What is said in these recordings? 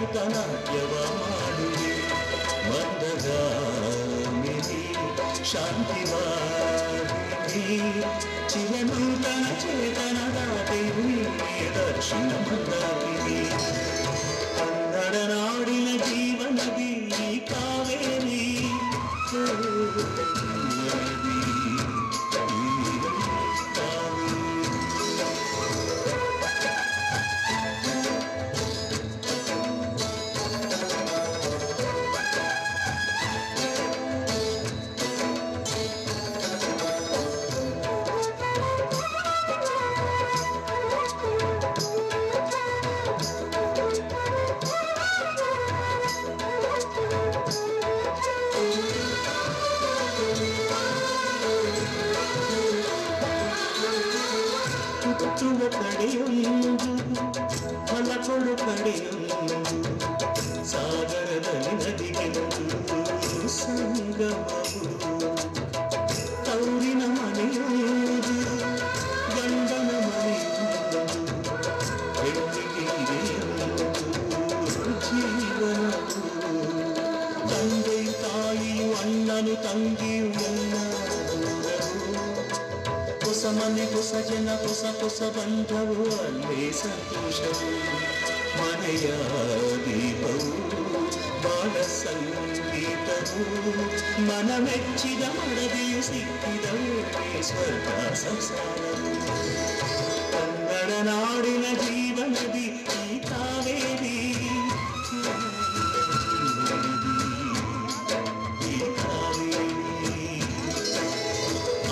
ನಾಟ್ಯವ ಮಾಡುವೆ ಮಂದಗಾಮಿನಿ ಶಾಂತಿವಾಹಿನಿ ಚಿರನೂತನ ಚೇತನದಾತೆಯು ನೀನೇ ದರ್ಶನ ಮಂದಾಕಿನಿ ಕನ್ನಡ ನಾಡಿನ ಜೀವನದಿ ಕಾವೇರಿ ಹುಟ್ಟುವ ಕಡೆಯೊಂದು ಫಲ ಕೊಡು ಕಡೆಯೊಂದು ಸಾಗರದಲ್ಲಿ ನದಿಗೆಂದು ಸಂಗಮವು ತೌರಿನ ಮನೆಯೊಂದು ಗಂಡನ ಮನೆಯೊಂದು ಹೆಣ್ಣಿಗೆಯೊಂದು ಜೀವನವು ತಂದೆ ತಾಯಿಯು ಅಣ್ಣನು ತಂಗಿಯು ಎಲ್ಲ ಹೊಸ ಮನೆ ಹೊಸ ಜನ ಹೊಸ ಹೊಸ ಬಂಧವು ಅಲ್ಲೇ ಸಂತೋಷವು ಮನೆಯ ದೀಪವು ಬಾಳ ಸಂಗೀತವು ಮನ ಮೆಚ್ಚಿದ ಮಡದಿಯು ಸಿಕ್ಕಿದವು ಸ್ವರ್ಗ ಸಂಸಾರವು ಕನ್ನಡ ನಾಡಿನ ಜೀವನದಿ ಈ ಕಾವೇರಿ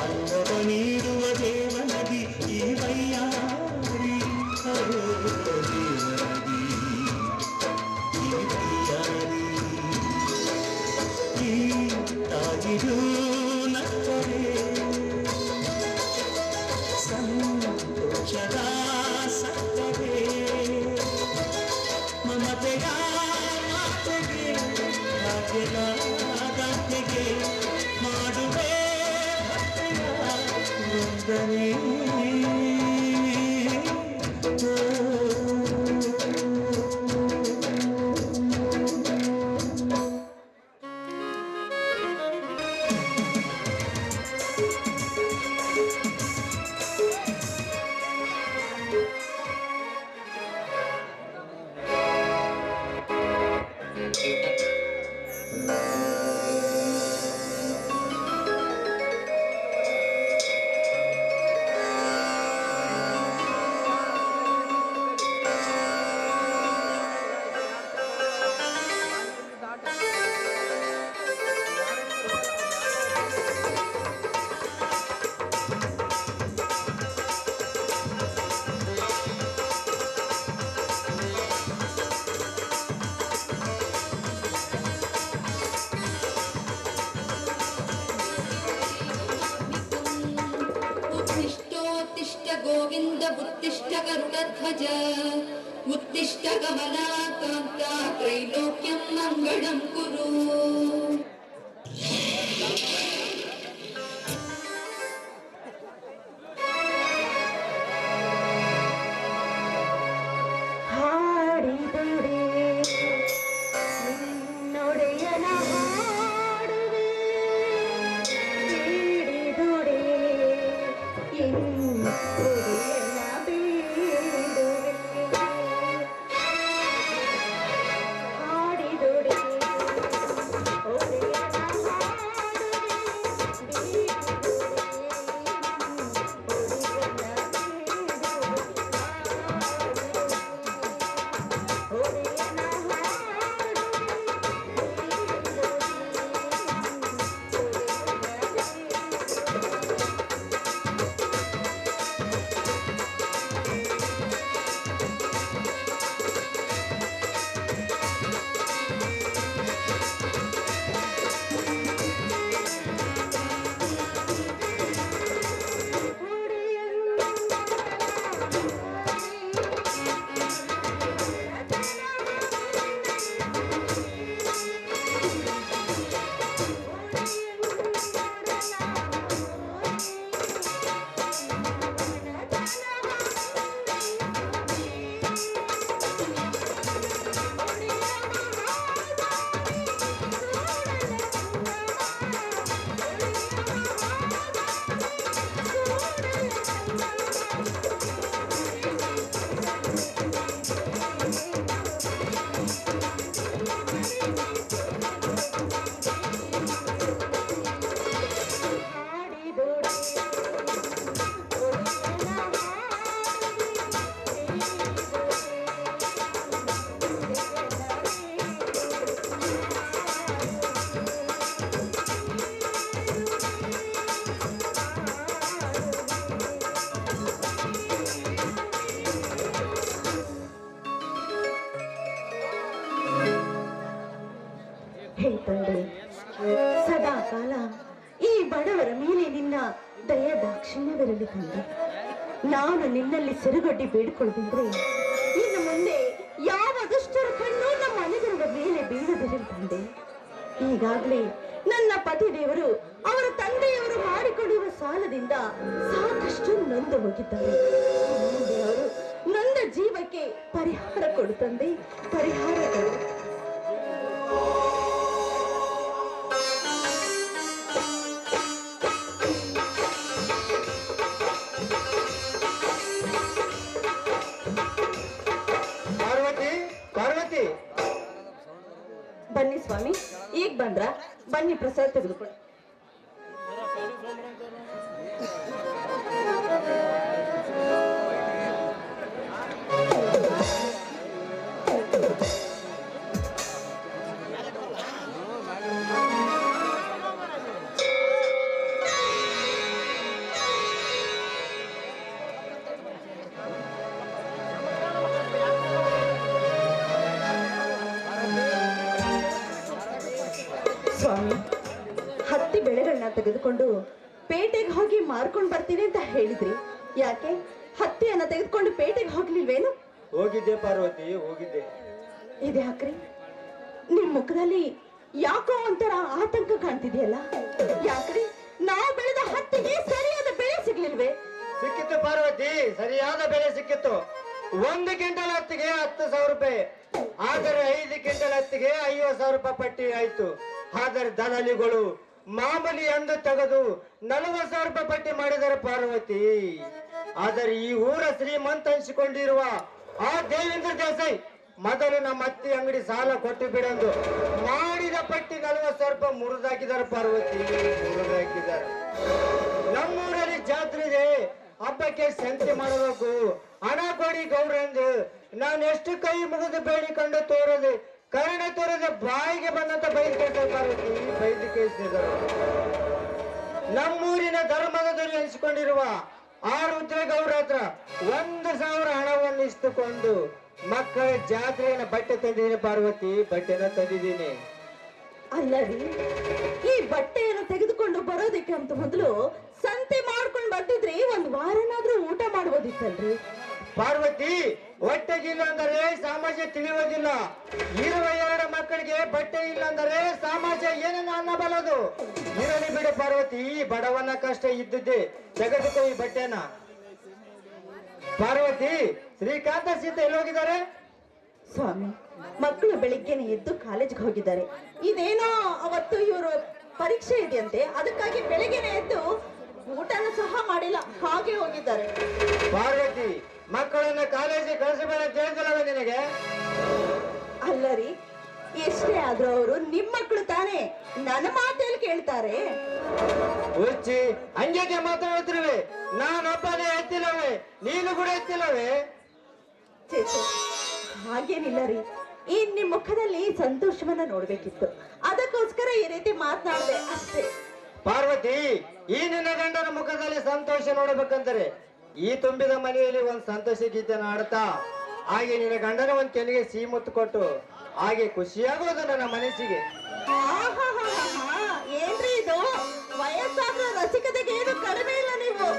ಅನ್ನವ ನೀಡುವ ದೇವನದಿ ಈ ವೈಯಾರಿ ದೇವನದಿ ಈ ವೈಯಾರಿ ಈ ತಾಯಿರು ನಕ್ಕರೆ ಸಂತೋಷದ ಸಕ್ಕರೆ ಮಮತೆಯ ಮಾತೆಗೆ ಭಾಗ್ಯದ ದಾತೆಗೆ ಮಾಡುವೆ ವಂದನೆ गोविंद उत्तिष्ठ गरुडध्वज उत्तिष्ठ कमलाकान्ता त्रैलोक्यं मङ्गलं कुरु ನಾನು ನಿನ್ನಲ್ಲಿ ಸಿರುಗಡ್ಡಿ ಬೇಡಿಕೊಳ್ಳದಿದ್ರೆ ಇನ್ನು ಮುಂದೆ ಯಾವ ದುಷ್ಟರ ಕಣ್ಣು ನಮ್ಮ ಮನೆಗಳ ಮೇಲೆ ಬೀಳದಿರಲಿ ತಂದೆ. ಈಗಾಗಲೇ ನನ್ನ ಪತಿ ದೇವರು ಅವರ ತಂದೆಯವರು ಮಾಡಿಕೊಂಡಿರುವ ಸಾಲದಿಂದ ಸಾಕಷ್ಟು ನೊಂದು ಹೋಗಿದ್ದಾರೆ. ಮುಂದೆ ಅವರು ನೊಂದ ಜೀವಕ್ಕೆ ಪರಿಹಾರ ಕೊಡು ತಂದೆ, ಪರಿಹಾರ ಕೊಡು. ಬನ್ನಿ ಸ್ವಾಮಿ, ಈಗ ಬಂದ್ರ? ಬನ್ನಿ ಪ್ರಸಾದ ತೆಗೆದುಕೊಳ್ಳಿ. ಸ್ವಾಮಿ, ಹತ್ತಿ ಬೆಳೆಗಳನ್ನ ತೆಗೆದುಕೊಂಡು ಪೇಟೆಗೆ ಹೋಗಿ ಮಾರ್ಕೊಂಡು ಬರ್ತೀನಿ ಅಂತ ಹೇಳಿದ್ರಿ. ಯಾಕೆ ಹತ್ತಿಯನ್ನ ತೆಗೆದುಕೊಂಡು ಪೇಟೆಗೆ ಹೋಗ್ಲಿಲ್ವೇನು? ಹೋಗಿದ್ದೆ ಪಾರ್ವತಿ, ಹೋಗಿದ್ದೆ. ಇದೆ ಹಾಕ್ರಿ, ನಿಮ್ ಮುಖದಲ್ಲಿ ಯಾಕೋ ಒಂಥರ ಆತಂಕ ಕಾಣ್ತಿದೆಯಲ್ಲ. ಯಾಕ್ರಿ, ನಾವು ಬೆಳೆದ ಹತ್ತಿಗೆ ಸರಿಯಾದ ಬೆಲೆ ಸಿಗ್ಲಿಲ್ವೇ? ಸಿಕ್ಕಿತ್ತು ಪಾರ್ವತಿ, ಸರಿಯಾದ ಬೆಲೆ ಸಿಕ್ಕಿತ್ತು. 1 ಕ್ವಿಂಟಲ್ ಹತ್ತಿಗೆ 10,000 ರೂಪಾಯಿ, ಆದರೆ 5 ಕ್ವಿಂಟಲ್ ಹತ್ತಿಗೆ 50,000 ರೂಪಾಯಿ ಪಟ್ಟಿ ಆಯ್ತು. ಆದರೆ ದಲಾಲಿಗಳು ಮಾಮೂಲಿ ಎಂದು ತೆಗೆದು 40,000 ರೂಪಾಯಿ ಪಟ್ಟಿ ಮಾಡಿದ್ದಾರೆ ಪಾರ್ವತಿ. ಆದರೆ ಈ ಊರ ಶ್ರೀಮಂತ ಅನಿಸಿಕೊಂಡಿರುವ ಆ ದೇವೇಂದ್ರ ದೇಸಾಯಿ ಮೊದಲು ನಮ್ಮ ಹತ್ತಿ ಅಂಗಡಿ ಸಾಲ ಕೊಟ್ಟು ಬಿಡಂದು ಮಾಡಿದ ಪಟ್ಟಿ 40,000 ರೂಪಾಯಿ ಮುರಿದಾಕಿದ್ದಾರೆ ಪಾರ್ವತಿ, ಮುರಿದಾಕಿದ್ದಾರೆ. ನಮ್ಮೂರಲ್ಲಿ ಜಾತ್ರೆ ಇದೆ, ಹಬ್ಬಕ್ಕೆ ಸಂತೆ ಮಾಡಬೇಕು, ಹಣ ಕೊಡಿ ಗೌಡ್ರೆಂದು ನಾನು ಎಷ್ಟು ಕೈ ಮುಗಿದು ಬೇಡಿಕೊಂಡು ತೋರದೆ ಕರ್ಣ ತೋರದೆ ಬಾಯಿಗೆ ಬಂದಂತ ಬೈದು ಕೇಳ್ತಾರೆ ಪಾರ್ವತಿ, ಬೈದು ಕೇಳಿಸಿದರು. ನಮ್ಮೂರಿನ ಧರ್ಮದ ಧ್ವನಿ ಅನಿಸಿಕೊಂಡಿರುವ ಆ ರುದ್ರೇಗೌಡ್ರ ಹತ್ರ 1,000 ಹಣವನ್ನು ಇಷ್ಟುಕೊಂಡು ಮಕ್ಕಳ ಜಾತ್ರೆಯ ಬಟ್ಟೆ ತಂದಿದ್ದೀನಿ ಪಾರ್ವತಿ, ಬಟ್ಟೆನ ತಂದಿದ್ದೀನಿ. ಅಲ್ಲ ರೀ, ಈ ಬಟ್ಟೆಯನ್ನು ತೆಗೆದುಕೊಂಡು ಬರೋದಕ್ಕೆ ಅಂತ ಮೊದಲು ಸಂತೆ ಮಾಡ್ಕೊಂಡು ಬರ್ತಿದ್ರಿ, 1 ವಾರನಾದ್ರೂ ಊಟ ಮಾಡ್ಬೋದಿತ್ತಲ್ರಿ ಪಾರ್ವತಿ. ಹೊಟ್ಟೆಗಿಲ್ಲ ಅಂದರೆ ಸಮಾಜ ತಿಳಿಯೋದಿಲ್ಲ. ಇರುವ 2 ಮಕ್ಕಳಿಗೆ ಬಟ್ಟೆ ಇಲ್ಲ ಅಂದರೆ ಸಮಾಜ ಏನನ್ನ ಅನ್ನಬಲ್ಲದು. ಇರಲಿ ಬಿಡು ಪಾರ್ವತಿ, ಬಡವನ ಕಷ್ಟ ಇದ್ದಿದ್ದೆ, ತೆಗೆದುಕೋ ಈ ಬಟ್ಟೆನ. ಪಾರ್ವತಿ, ಶ್ರೀಕಾಂತ ಸೀತೆ ಎಲ್ಲಿ ಹೋಗಿದ್ದಾರೆ? ಸ್ವಾಮಿ, ಮಕ್ಕಳು ಬೆಳಿಗ್ಗೆನೆ ಎದ್ದು ಕಾಲೇಜ್ಗೆ ಹೋಗಿದ್ದಾರೆ. ಇದೇನೋ ಅವತ್ತು ಇವರು ಪರೀಕ್ಷೆ ಇದೆಯಂತೆ, ಅದಕ್ಕಾಗಿ ಬೆಳಿಗ್ಗೆನೆ ಎದ್ದು ಊಟನ ಸಹ ಮಾಡಿಲ್ಲ, ಹಾಗೆ ಹೋಗಿದ್ದಾರೆ. ಪಾರ್ವತಿ, ಮಕ್ಕಳನ್ನ ಕಾಲೇಜಿಗೆ ಕಳಿಸಬೇಡ ಅಂತ ಹೇಳಿದಲ್ಲವೇ ನಿನಗೆ? ಅಲ್ಲ ರೀ, ಎಷ್ಟೇ ಆದ್ರೂ ಅವರು ನಿಮ್ಮ ಮಕ್ಕಳು ತಾನೇ, ನನ್ನ ಮಾತೇಲಿ ಕೇಳ್ತಾರೆ? ಹುಚ್ಚಿ, ಹಂಗೆ ಮಾತಾಡುತ್ತಿರುವೆ. ನಾನೊಬ್ಬನೇ ಎತ್ತಿಲ್ಲವೇ, ನೀನು ಕೂಡ ಎತ್ತಿಲ್ಲವೇ? ಚೇಚೆ, ಹಾಗೇನಿಲ್ಲ ರೀ, ಈ ನಿಮ್ ಮುಖದಲ್ಲಿ ಸಂತೋಷವನ್ನ ನೋಡ್ಬೇಕಿತ್ತು, ಅದಕ್ಕೋಸ್ಕರ ಈ ರೀತಿ ಮಾತನಾಡಿದೆ ಅಷ್ಟೇ. ಪಾರ್ವತಿ, ಈ ನಿನ್ನ ಗಂಡನ ಮುಖದಲ್ಲಿ ಸಂತೋಷ ನೋಡಬೇಕಂದರೆ ಈ ತುಂಬಿದ ಮನೆಯಲ್ಲಿ ಒಂದು ಸಂತೋಷ ಗೀತೆನ ಆಡ್ತಾ, ಹಾಗೆ ನಿನ್ನ ಗಂಡನ ಒಂದು ಕೆನ್ನಿಗೆ ಸಿಹಿ ಮುತ್ತು ಕೊಟ್ಟು ಹಾಗೆ ಖುಷಿಯಾಗೋದು ನನ್ನ ಮನಸ್ಸಿಗೆ. ಏನ್ರಿ ಇದು, ವಯಸ್ಸಾದ ರಸಿಕತೆಗೆ ಏನು ಕಡಿಮೆ ಇಲ್ಲ ನೀವು.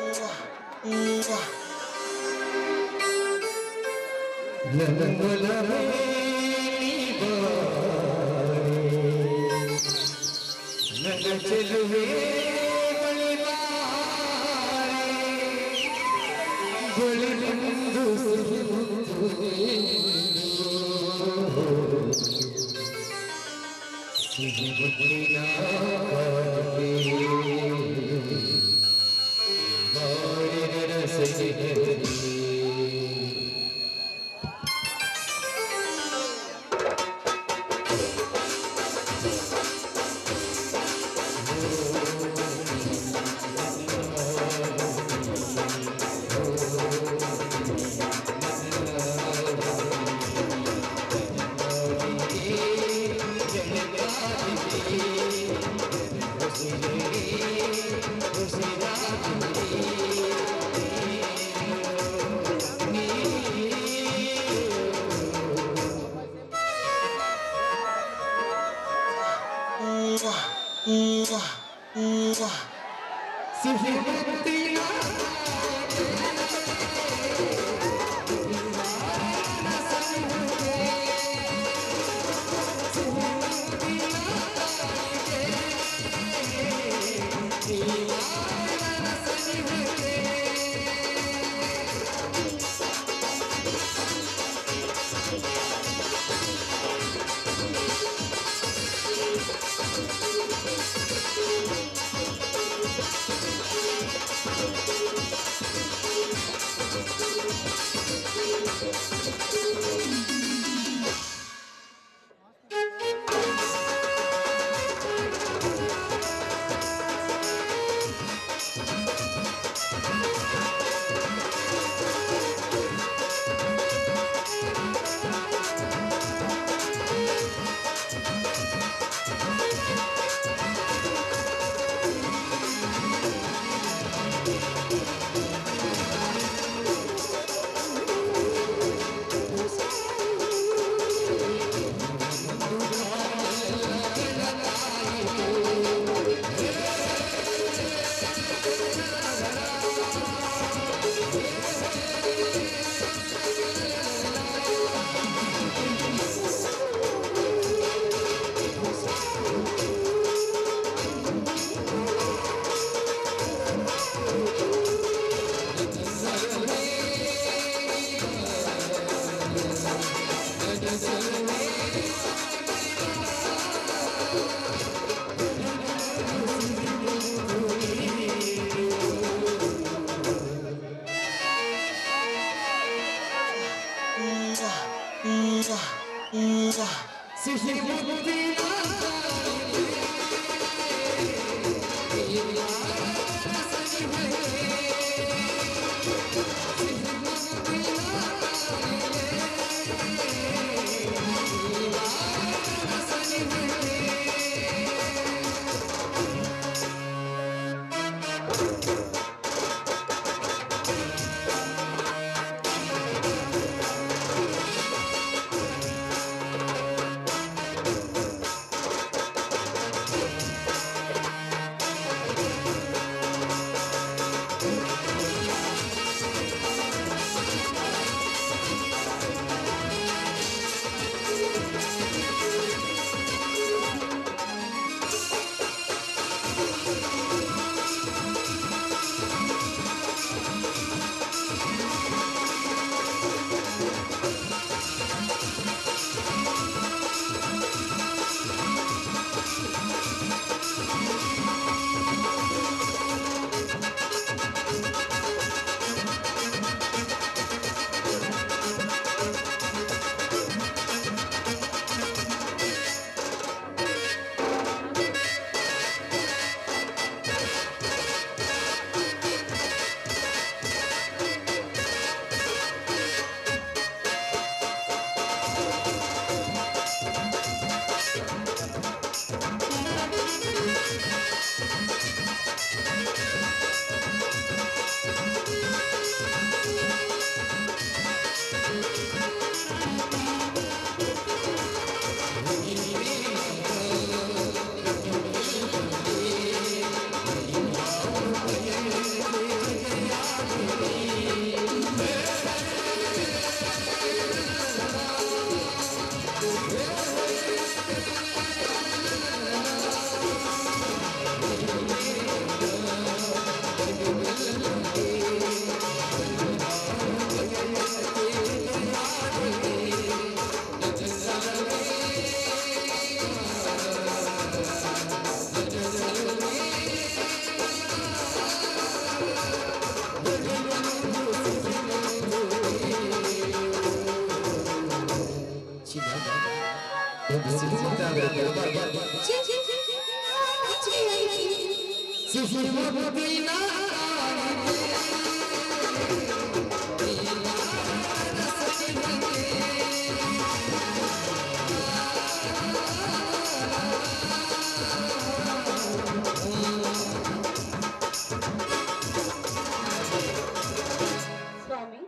ಸ್ವಾಮಿ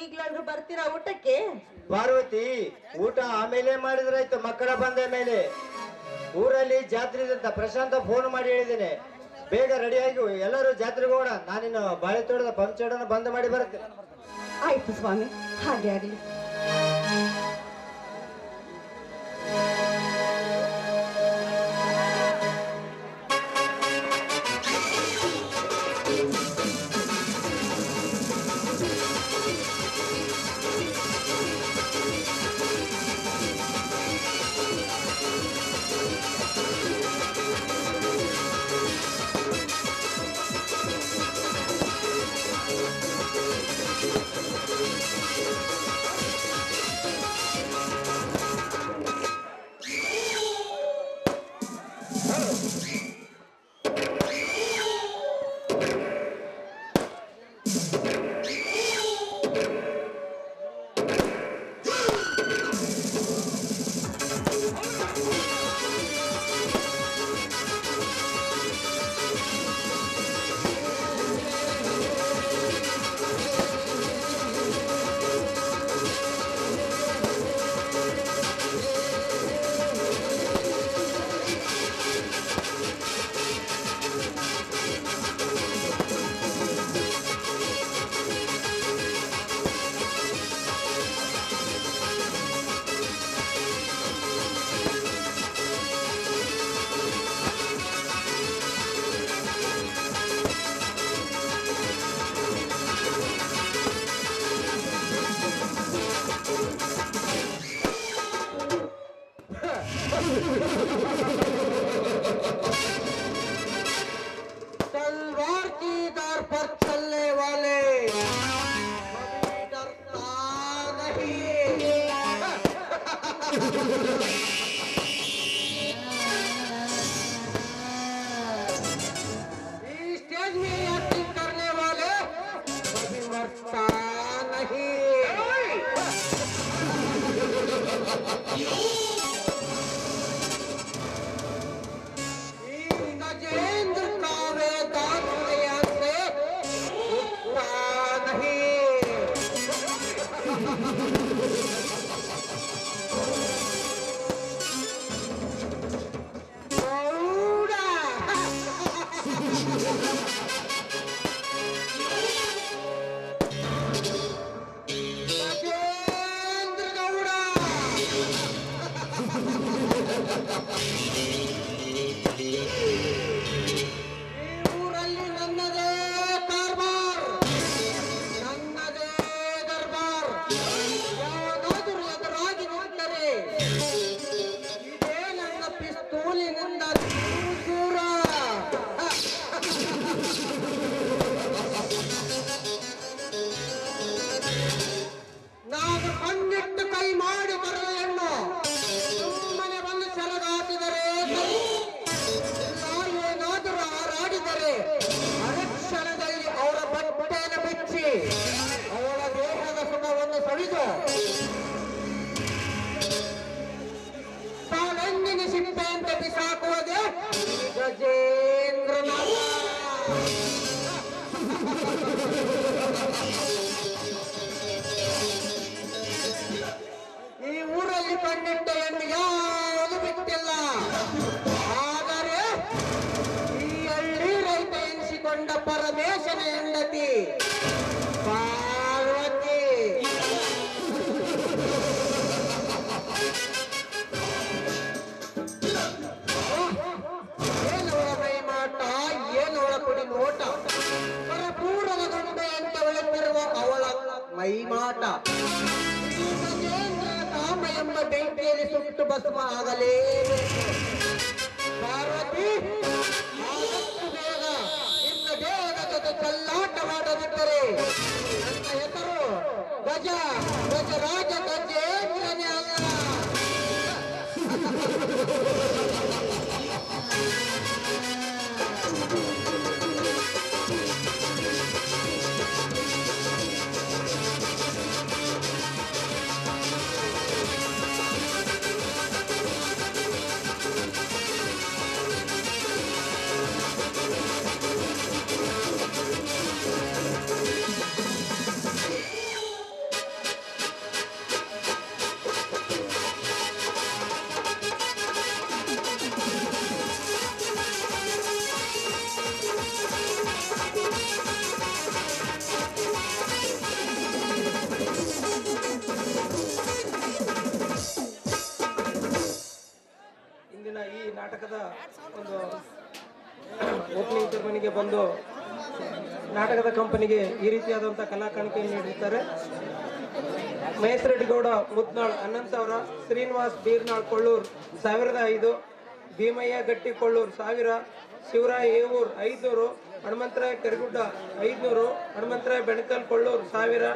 ಈಗ್ಲಾದ್ರೂ ಬರ್ತೀರಾ ಊಟಕ್ಕೆ? ಪಾರ್ವತಿ, ಊಟ ಆಮೇಲೆ ಮಾಡಿದ್ರಾಯ್ತು, ಮಕ್ಕಳ ಬಂದ ಮೇಲೆ. ಊರಲ್ಲಿ ಜಾತ್ರೆ ಇದೆ ಅಂತ ಪ್ರಶಾಂತ ಫೋನ್ ಮಾಡಿ ಹೇಳಿದ್ದೇನೆ, ಬೇಗ ರೆಡಿಯಾಗಿ ಎಲ್ಲರೂ ಜಾತ್ರೆಗೆ ಹೋಗೋಣ. ನಾನಿನ್ನು ಬಾಳೆ ತೋಟದ ಪಂಚಡನ ಬಂದ್ ಮಾಡಿ ಬರುತ್ತೆ. ಆಯ್ತು ಸ್ವಾಮಿ, ಹಾಗೆ ಆಗ್ಲಿ. तलवार की दर पर चलने वाले कभी डरता नहीं। स्टेज में एक्टिंग करने वाले कभी मरता नहीं। गजेंद्र का वेदांत दुनिया से उठता नहीं। गौड़ा। ಕವಿದು ತಾನಂದಿನ ಸಿಪ್ಪೆ ಅಂತ ಬಿಸಾಕುವುದೇ ಗಜೇಂದ್ರನಾಥ. ಈ ಊರಲ್ಲಿ ಕಣ್ಣಿಟ್ಟ ಹೆಣ್ಣು ಯಾವುದು ಬಿಟ್ಟಿಲ್ಲ. ಆದರೆ ಈ ಹಳ್ಳಿ ರೈತ ಎನಿಸಿಕೊಂಡ ಪರಮೇಶನ ಹೆಂಡತಿ ಪಾರ್ವತಿ. ಏನವಳ ಮೈಮಾಟ, ಏನವಳ ಕುಡಿ ನೋಟ, ಪರಪೂರ್ಣದ ಗೊಂಬೆ ಅಂತ ಬೆಳೆತಿರುವ ಅವಳ ಮೈಮಾಟ ಈ ಗಜೇಂದ್ರ ಕಾಮ ಎಂಬ ಬೆಂಕಿಯಲ್ಲಿ ಸುಟ್ಟು ಭಸ್ಮ ಆಗಲೇಬೇಕು. ಪಾರ್ವತಿ, ಆದಷ್ಟು ಬೇಗ ನಿನ್ನ ದೇಹದ ಜೊತೆ ಚೆಲ್ಲಾಟವಾಡದಿದ್ದರೆ ನನ್ನ ಹೆಸರು ಗಜರಾಜ ಗಜೇಂದ್ರನೇ ಅಲ್ಲ. ಇಂದಿನ ಈ ನಾಟಕದ ಒಂದು ಓಪನಿಂಗ್ ಸೆರೆಮನಿಗೆ ಬಂದು ನಾಟಕದ ಕಂಪನಿಗೆ ಈ ರೀತಿಯಾದಂಥ ಕಲಾ ಕಾಣಿಕೆಯನ್ನು ನೀಡಿರ್ತಾರೆ. ಮಹೇಶ್ ರೆಡ್ಡಿ ಗೌಡ ಮುದ್ನಾಳ್ 11,000, ಶ್ರೀನಿವಾಸ್ ಬೀರ್ನಾಳ್ ಕೊಳ್ಳೂರ್ 1,005, ಭೀಮಯ್ಯ ಗಟ್ಟಿ ಕೊಳ್ಳೂರ್ 1000, ಶಿವರಾಯ ಏವೂರ್ 500, ಹನುಮಂತರಾಯ ಕರಿಗುಡ್ಡ 500, ಹನುಮಂತರಾಯ ಬೆಣಕಲ್ ಕೊಳ್ಳೂರ್ 1000.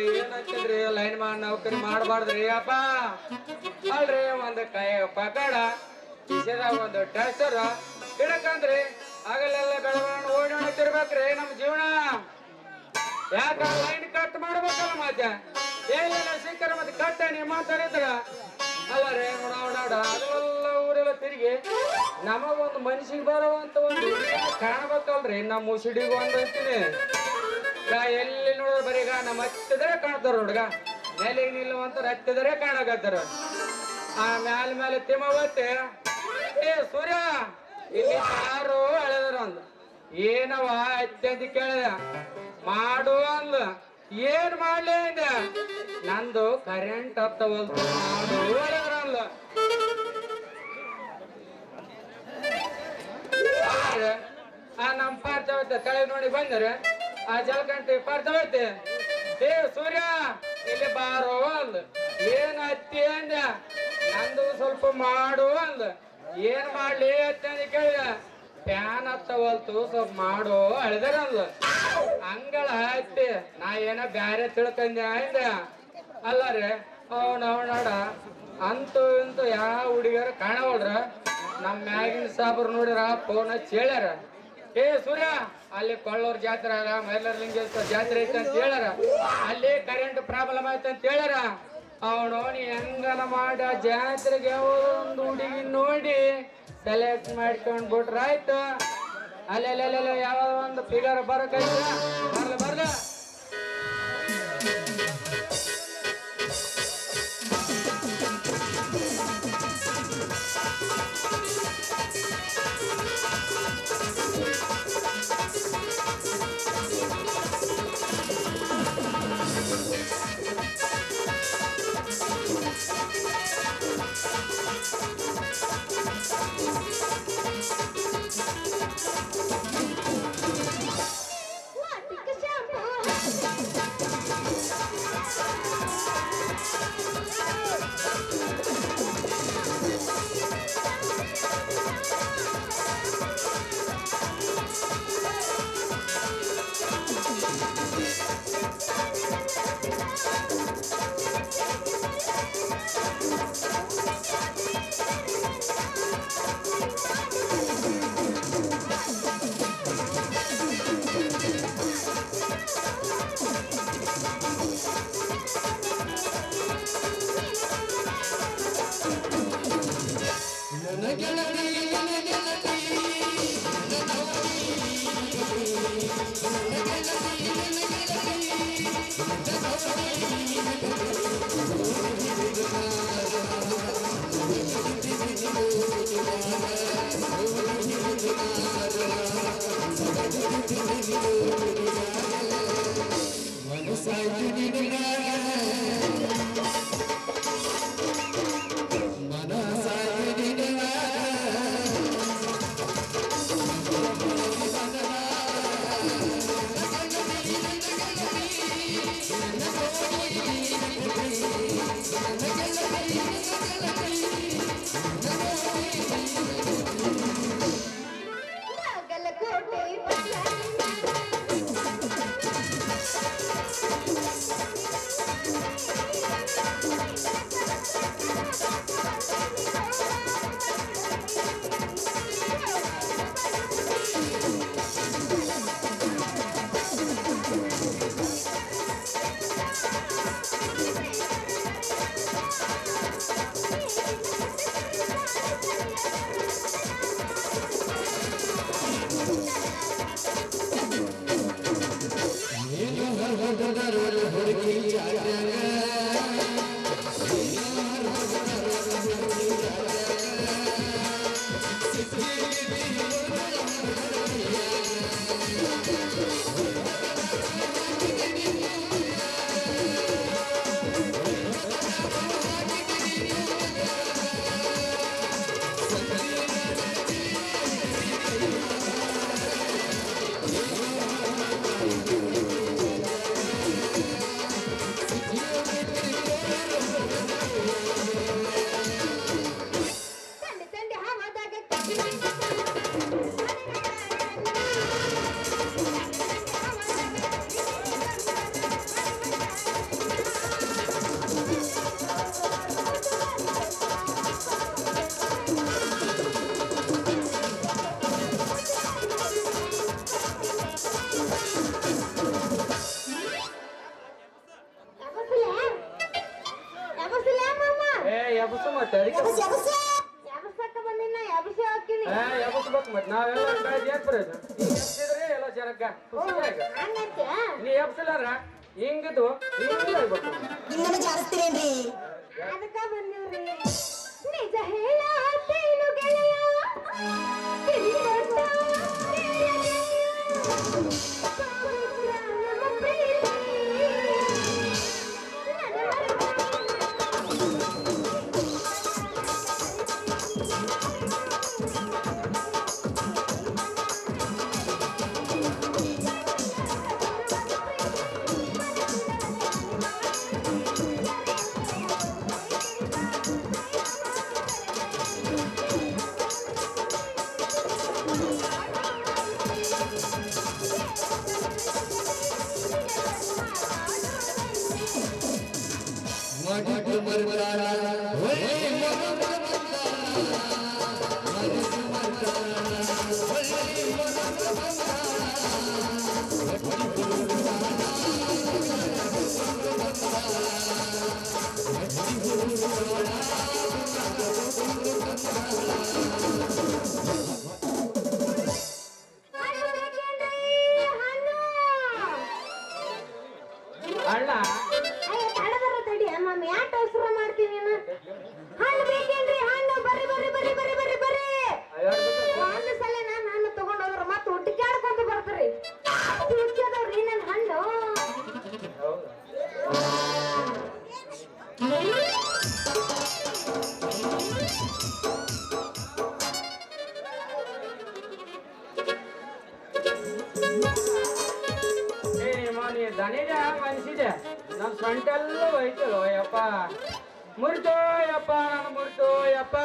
ಏನಂತಂದ್ರಿ ಲೈನ್ ಮಾಡಿ ನೌಕರಿ ಮಾಡಬಾರ್ದ್ರಿ ಅಪ್ಪ. ಅಲ್ರಿ ಒಂದು ಕೈ ಪಕಡ ಕಿಸೆದಾಗ ಒಂದು ಟ್ರ್ಯಾಕ್ಟರ್ ಹಿಡಕಂದ್ರಿ ಆಗಲೆಲ್ಲ ಬೆಳವಣಿಗೆ ಓಡಾಡ್ತಿರ್ಬೇಕ್ರಿ ನಮ್ಮ ಜೀವನ. ಯಾಕ ಲೈನ್ ಕಟ್ ಮಾಡ್ಬೇಕಲ್ಲ ಮತ್ತೆ ಏನೆಲ್ಲ ಸಿಕ್ಕರ ಮತ್ತೆ ಕಟ್ಟ ನೀವು ಮಾತಾಡಿದ್ರ ಅಲ್ಲ ರೀ. ನೋಡ ಅದೆಲ್ಲ ಊರೆಲ್ಲ ತಿರುಗಿ ನಮಗೊಂದು ಮನುಷ್ಯಗೆ ಬರುವಂತ ಒಂದು ಕಾಣ್ಬೇಕಲ್ರಿ. ನಮ್ಮ ಮುಸಿಡಿಗೂ ಒಂದು ಅಂತೀನಿ ಎಲ್ಲಿ ನೋಡಿದ್ರೆ ಬರೀಗ ನಮ್ಮ ಹತ್ತಿದರೆ ಕಾಣ್ತಾರ ಹುಡುಗ ಮೇಲಿಗೆ ನಿಲ್ಲುವಂತ ಹತ್ತಿದರೆ ಕಾಣಕತ್ತಾರ. ಆ ಮೇಲೆ ತಿಮ್ಮವತ್ತೆ ಏ ಸೂರ್ಯ ಇಲ್ಲಿ ಯಾರು ಅಳೆದಾರ ಅಂದ. ಏನವ ಅತ್ಯಂತ ಕೇಳಿದ ಮಾಡು ಅಂದ. ಏನ್ ಮಾಡ್ಲಿ ಅಂದ. ನಂದು ಕರೆಂಟ್ ಹತ್ತವಲ್ತು ಮಾಡು ಅಳೆದಾರ ಅಂದ. ನಮ್ಮ ಪಾರ್ಥವತ್ತೆ ಕೆಳಗೆ ನೋಡಿ ಬಂದರೆ ಆ ಜಲಕಂಠಿ ಪಾರ್ಥವತ್ತೆ ಏ ಸೂರ್ಯ ಇಲ್ಲಿ ಬಾರೋ ಅಂದ. ಏನ್ ಹತ್ತಿ ಅಂದ. ನಂದು ಸ್ವಲ್ಪ ಮಾಡು ಅಂದ. ಏನ್ ಮಾಡ್ಲಿ ಅತ್ತಿ ಅಂದ ಕೇಳಿದ. ಫ್ಯಾನ್ ಹತ್ತವಲ್ತು ಸ್ವಲ್ಪ ಮಾಡು ಅಳಿದಾರ ಅಂದ. ಹಂಗಳ ಹತ್ತಿ ನಾ ಏನ ಬ್ಯಾರೆ ತಿಳ್ಕಂದೆ ಅಂದ. ಅಲ್ಲ ರೀ ನೋಡ ಅಂತೂ ಇಂತೂ ಯಾವ ಹುಡುಗಿಯರ ಕಾಣವಲ್ರ. ನಮ್ಮ ಮ್ಯಾಗಿನ ಸಾಬ್ರು ನೋಡಿರ ಫೋನ್ ಹಚ್ಚಿ ಹೇಳ್ಯಾರ ಏ ಸೂರ್ಯ ಅಲ್ಲಿ ಕೊಳ್ಳೂರ್ ಜಾತ್ರೆ ಆಗ ಮೈಲರ್ಲಿಂಗೇಶ್ವರ ಜಾತ್ರೆ ಐತೆ ಅಂತ ಹೇಳ್ಯಾರ. ಅಲ್ಲಿ ಕರೆಂಟ್ ಪ್ರಾಬ್ಲಮ್ ಆಯ್ತು ಅಂತ ಹೇಳ್ಯಾರ. ಅವನವನು ಹೆಂಗನ ಮಾಡಿ ಆ ಜಾತ್ರೆಗೆ ಒಂದು ಹುಡುಗಿ ನೋಡಿ ಸೆಲೆಕ್ಟ್ ಮಾಡ್ಕೊಂಡ್ ಬಿಟ್ರಾಯ್ತು. ಅಲ್ಲೆಲ್ಲ ಯಾವ ಒಂದು ಫಿಗರ್ ಬರಕೈತ ಬರ್ಲ ಹಿಂಗಿದ್ದು ಜಾರಿಸ್ತೀರೇನ್ರಿ? ಅದಕ್ಕ ಬಂದಿವ್ರಿ. ನಿಜ ಹೇಳತ್ತೇನು ಗೆಳೆಯ ದನಿಜ ಮನ್ಸಿದೆ ನನ್ನ ಸೊಂಟೆಲ್ಲ ಹೋಯ್ತಲ್ಲ ಯಪ್ಪ ಮುರಿತು ಯಪ್ಪ ನಾನು ಮುರಿತು ಯಪ್ಪ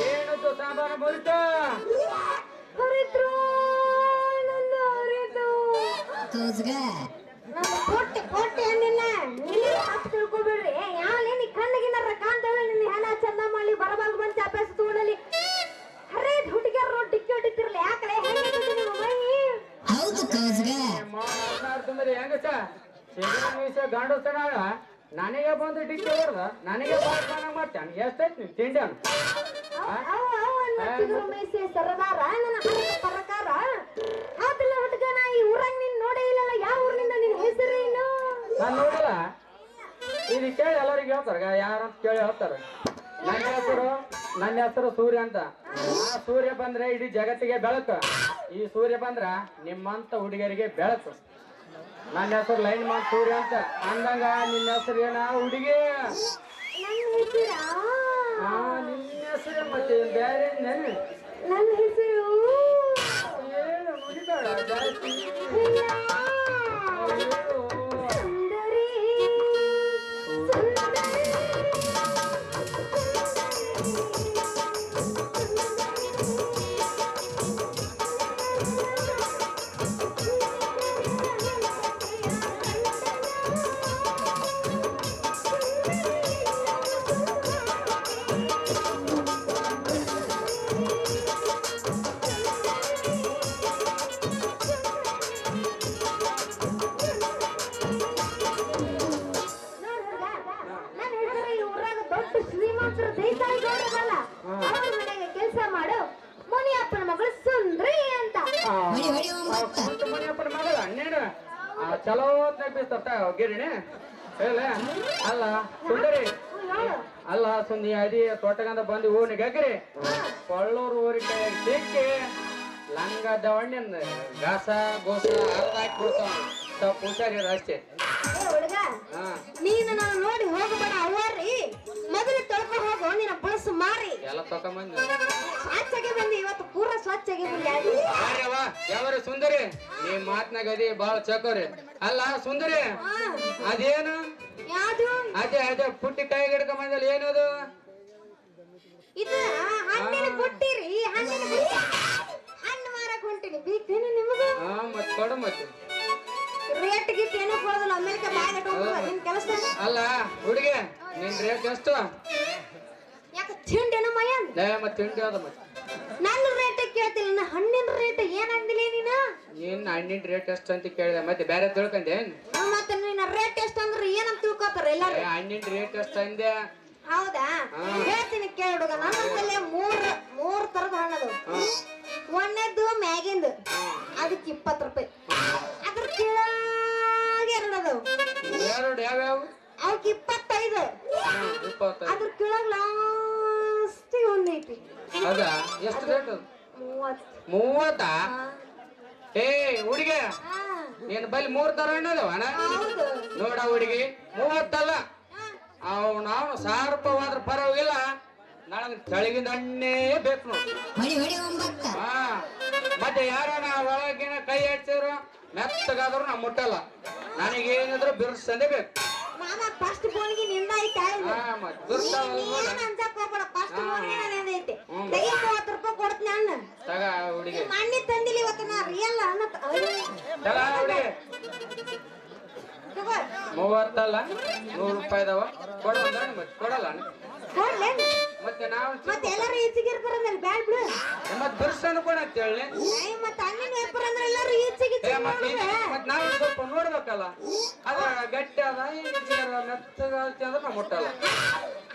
ಏನದು ಸಾಂಬಾರ ಮುರಿತು ಕೊಟ್ಟೆ ನಿನ್ನ ತಿಳ್ಕೊಬೇಡ್ರಿ ಯಾವಲೇ ನೀ ಕಣ್ಣಿಗಿನ ಕಾಣ್ತಾಳೆ ನಿನ್ನ ಹೆಣ ಚಂದ ಮಾಡಿ ಬರಬಾರ್ದು ಬಂದು ಚಾಪೇಸ್ ತಗೊಂಡಲ್ಲಿ ಅರೇ ಹುಡುಗಿಯರು ಡಿಕ್ಕಿ ಹೊಡಿತಿರ್ಲಿ ಯಾಕಲೆ ಹೆಂಗಿರ್ತದೆ ನಿಮ್ಮ ಮೈ ತುಂಬಿ ಹೆಂಗಸ ವಿಷಯ ಗಾಂಡೋಸ್ತನ ನನಗೆ ಬಂದು ಡಿಕ್ಕಿ ಹೊಡೆದ ನನಗೆ ಬಾಳ್ಪಾನ ಮಾಡ್ತಾನೆ ಎಷ್ಟೈತಿ ನೀವು ತಿಂಡಿ ಸರದಾರ ನನ್ನ ಪ್ರಕಾರ ಆತಲ್ಲ ಹುಡುಗನ ಈ ಊರಾಗ ನೀನ್ ನೋಡೇ ಇಲ್ಲಲ್ಲ ಯಾವ ಊರಿನಿಂದ ನಿನ್ ಹೆಸರೇನು ನಾನು ನೋಡಿಲ್ಲ ಇದು ಕೇಳಿ ಎಲ್ಲರಿಗೆ ಹೇಳ್ತಾರ ಯಾರಂತ ಕೇಳಿ ಹೇಳ್ತಾರ ನನ್ನ ಹೆಸರು ಸೂರ್ಯ ಅಂತ ಆ ಸೂರ್ಯ ಬಂದ್ರೆ ಇಡೀ ಜಗತ್ತಿಗೆ ಬೆಳಕು ಈ ಸೂರ್ಯ ಬಂದ್ರ ನಿಮ್ಮಂತ ಹುಡುಗಿಯರಿಗೆ ಬೆಳಕು ನನ್ನ ಹೆಸರು ಲೈನ್ ಮಾನ್ ಸೂರ್ಯ ಅಂತ ಅಂದಂಗ ನಿನ್ನ ಹೆಸರು ಏನ ಹುಡುಗಿ ನಿನ್ನ ಹೆಸರು ಮತ್ತೆ ಬೇರೆ ನನ್ನ ಹೆಸರು ಏನು ನುಡಿಬೇಡ ಜಾಸ್ತಿ ಸುಂದರಿ ಕೆಲಸ ಮಾಡು ಮುನಿಯಪ್ಪನ ಮಗಳು ಸುಂದ್ರಿ ಅಂತ ಮುನಿಯಪ್ಪನ ಮಗಳ ನೀನು ಚಲೋ ಬೀಸ್ತ ಗಿರಿಣಿ ಹೇಳ ಅಲ್ಲ ಸುಂದರಿ ಅಲ್ಲ ಸುಂದಿ ಅದಿ ತೋಟಗಂದ ಬಂದು ಊರಿಗೆ ಗಗ್ರಿ ಕೊಳ್ಳೂರು ಊರಿಗೆ ಸಿಕ್ಕಿ ಲಂಗ ದವಣ್ಣ ಗಾಸ ಗೋಸ ಅರ್ಧ ಹಾಕಿ ಬಿಡ್ತಾವ ಸ್ವಲ್ಪ ಹುಷಾರಿರ ಅಷ್ಟೇ ಹುಡುಗ ನೀನು ನಾನು ನೋಡಿ ಹೋಗಬೇಡ ಅವ್ರಿ ಮೊದಲು ತೊಳ್ಕೊಂಡು ಹೋಗು ನಿನ್ನ ಬುಳಸು ಮಾರಿ ಎಲ್ಲ ತಕೊಂಬಂದು ಸ್ವಚ್ಛಗೆ ಬಂದಿ ಇವತ್ತು ಪೂರ ಸ್ವಚ್ಛಗೆ ಬಂದಿ ಯಾವ್ರ ಸುಂದರಿ ನೀ ಮಾತ್ನಾಗ ಅದಿ ಬಾಳ ಚಕೋರಿ ಅಲ್ಲ ಸುಂದರಿ ಅದೇನು ಯಾವುದು ಅದೇ ಪುಟ್ಟಿ ಕೈ ಹಿಡ್ಕೊಂಬಂದಲ್ಲ ಏನದು ಇದು ಹಣ್ಣಿನ ಕೊಟ್ಟಿರಿ ಹಣ್ಣು ಮಾರಕ್ ಹೊಂಟಿನಿ ಬೀಗ್ತೇನೆ ನಿಮಗೂ ಮತ್ ಕೊಡು ಮತ್ತೆ ರೇಟ್ ಗಿಟ್ ಏನೋ ಕೊಡೋದಿಲ್ಲ ಅಮೇರಿಕ ಬ್ಯಾಗ್ ಇಟ್ಕೊಂಡು ನಿನ್ ಕೆಲಸ ಅಲ್ಲ ಹುಡುಗಿ ನಿನ್ ರೇಟ್ ಎಷ್ಟು ಯಾಕೆ ತಿಂಡೇನ ಮಯನ್ ಮತ್ತೆ ತಿಂಡಿ ಅದ ಮತ್ತೆ ನನ್ನ ರೇಟ್ ಕೇಳ್ತಿಲ್ಲ ಹಣ್ಣಿನ ರೇಟ್ ಏನಂದಿಲ್ಲ ನೀನು ನೀನ್ ಹಣ್ಣಿನ ರೇಟ್ ಎಷ್ಟು ಅಂತ ಕೇಳಿದೆ ಮತ್ತೆ ಬೇರೆ ತಿಳ್ಕೊಂಡೆ ಮತ್ತೆ ನಿನ್ನ ರೇಟ್ ಎಷ್ಟು ಅಂದ್ರೆ ಏನಂತ ತಿಳ್ಕೊತಾರ ಎಲ್ಲಾರು ಹಣ್ಣಿನ ರೇಟ್ ಎಷ್ಟು ಅಂದೆ ಹೌದಾ ಹೇಳ್ತೀನಿ ಕೇಳ ಹುಡುಗ ನನ್ನ ಮೂರ್ ತರದ ಹಣ್ಣದು ಒಂದೇದ್ದು ಮ್ಯಾಗಿಂದು ಅದಕ್ಕೆ 20 ರೂಪಾಯಿ ಅದ್ರ ಕೆಳಗೆ ಎರಡದವು ಎರಡು ಯಾವ್ಯಾವ ಅವಕ್ಕೆ 25 ಅದ್ರ ಕೆಳಗೆ ಲಾಸ್ಟಿಗೆ ಒಂದೈತಿ ಅದ ಎಷ್ಟು ರೇಟ್ 30 ಏ ಹುಡುಗಿ ನೀನ್ ಬಲ್ಲಿ 3 ತರ ಹಣ್ಣು ಅದಾವಣ ನೋಡ ಹುಡುಗಿ 30 ಅಲ್ಲ ಅವ್ನು 1000 ರೂಪಾಯಿ ಹೋದ್ರ ಪರವಾಗಿಲ್ಲ ನನಗೆ ಚಳಿಗಿಂದ ಹಣ್ಣೇ ಬೇಕು ನೋಡಿ ಮತ್ತೆ ಯಾರನ ಒಳಗಿನ ಕೈ ಹಚ್ಚಿದ್ರು ಮೆತ್ತಗಾದ್ರು ನಾ ಮುಟ್ಟಲ್ಲ ನನಗೇನಿದ್ರು ಬಿರ್ಸಂದೇ ಬೇಕು ಮಾಮ ಫಸ್ಟ್ ಫೋನ್ಗೆ ನಿಂದ ಐತೆ ಅನ್ಸಕ್ ಹೋಗ್ಬೇಡ ಫಸ್ಟ್ ಫೋನ್ಗೆ ನಂದೈತೆ ತೆಗಿ 30 ರೂಪಾಯಿ ಕೊಡ್ತೀನಿ ಅಣ್ಣ ತಗ ಹುಡುಗಿ ಮಣ್ಣಿ ತಂದಿಲ್ಲ ಇವತ್ತು ನಾ ರಿಯಲ್ ಅಣ್ಣ ತಗ ಹುಡುಗಿ 30 ಅಲ್ಲ 100 ರೂಪಾಯಿ ಇದಾವ ಕೊಡೋಣ ಮತ್ತೆ ಕೊಡಲ್ಲ ಕೊಡ್ಲೆ ಮತ್ತೆ ನಾವು ಮತ್ತೆ ಎಲ್ಲರೂ ಈಚೆಗೆ ಇರ್ತಾರಲ್ಲ ಬ್ಯಾಡ್ ಬಿಡು ಮತ್ತೆ ಬಿರ್ಸನು ಕೊಡ ಅಂತ ಹೇಳಿ ಮತ್ತೆ ಹಣ್ಣಿನ ವ್ಯಾಪಾರ ಅಂದ್ರೆ ಎಲ್ಲರೂ ಈಚೆಗೆ ಮತ್ತೆ ನಾವು ಸ್ವಲ್ಪ ನೋಡ್ಬೇಕಲ್ಲ ಅದ ಗಟ್ಟಿ ಅದ ಮೆತ್ತಗ ಅಂದ್ರೆ ನಾವು ಮುಟ್ಟಲ್ಲ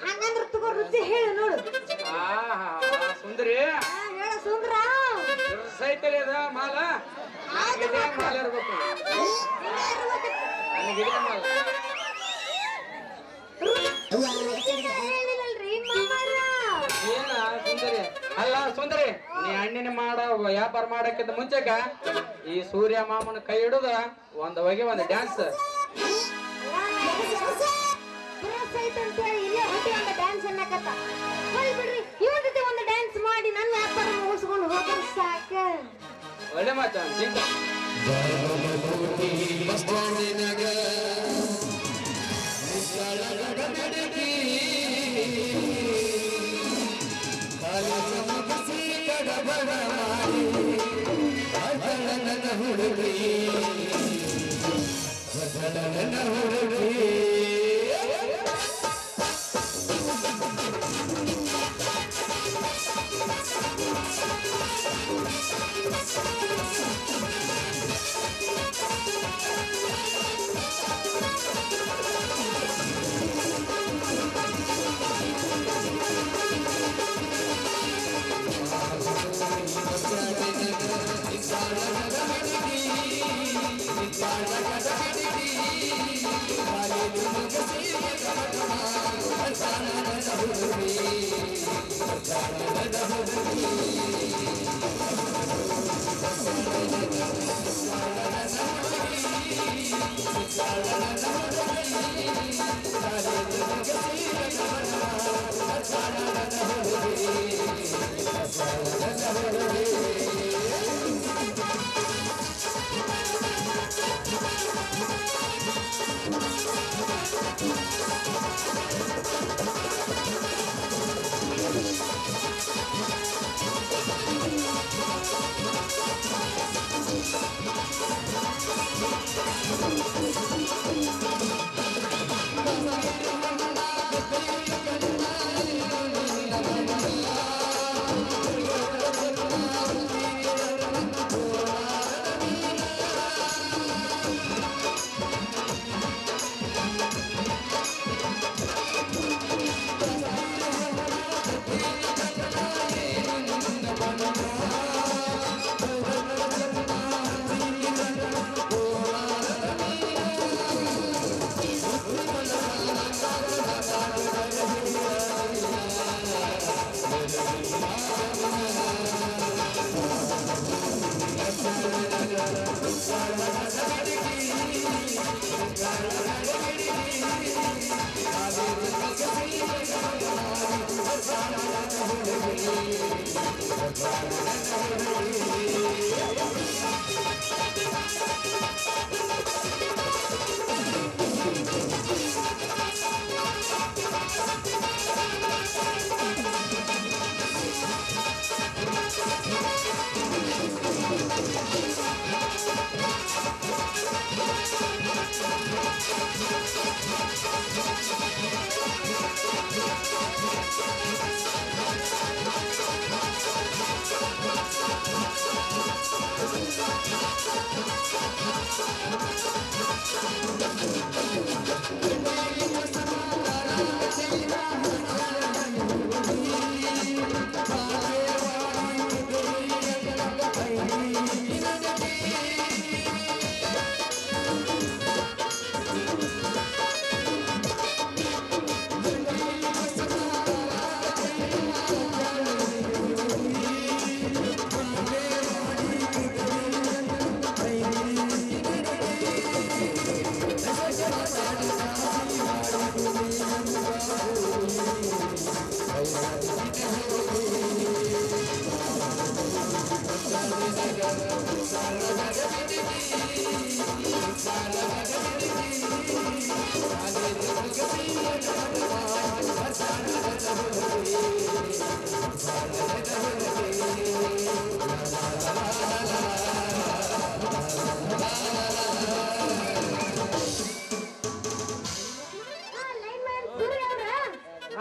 ಹಂಗಂದ್ರೆ ತಗೋ ರುಚಿ ಹೇಳು ನೋಡು ಸುಂದರಿ ಹೇಳ ಸುಂದ್ರ ಸೈತಲ್ಲಿ ಅದ ಮಾಲ ನನಗಿದೆ ಮಾಲ ಇರ್ಬೇಕು ನನಗಿದೆ ಮಾಲ ಏನ ಸುಂದರಿ ಅಲ್ಲ ಸುಂದರಿ ನೀ ಹಣ್ಣಿನ ವ್ಯಾಪಾರ ಮಾಡಕ್ಕಿಂತ ಮುಂಚೆಕ ಈ ಸೂರ್ಯ ಮಾಮನ ಕೈ ಹಿಡುದ ಒಂದ್ ಬಗೆ ಒಂದು ಡ್ಯಾನ್ಸ್ ಮಾಡಿ ನನ್ನ ವ್ಯಾಪಾರ ಮುಗಿಸ್ಕೊಂಡು ಹೋಗೋದು ಸಾಕ ಒಳ್ಳೆ ಮಾತು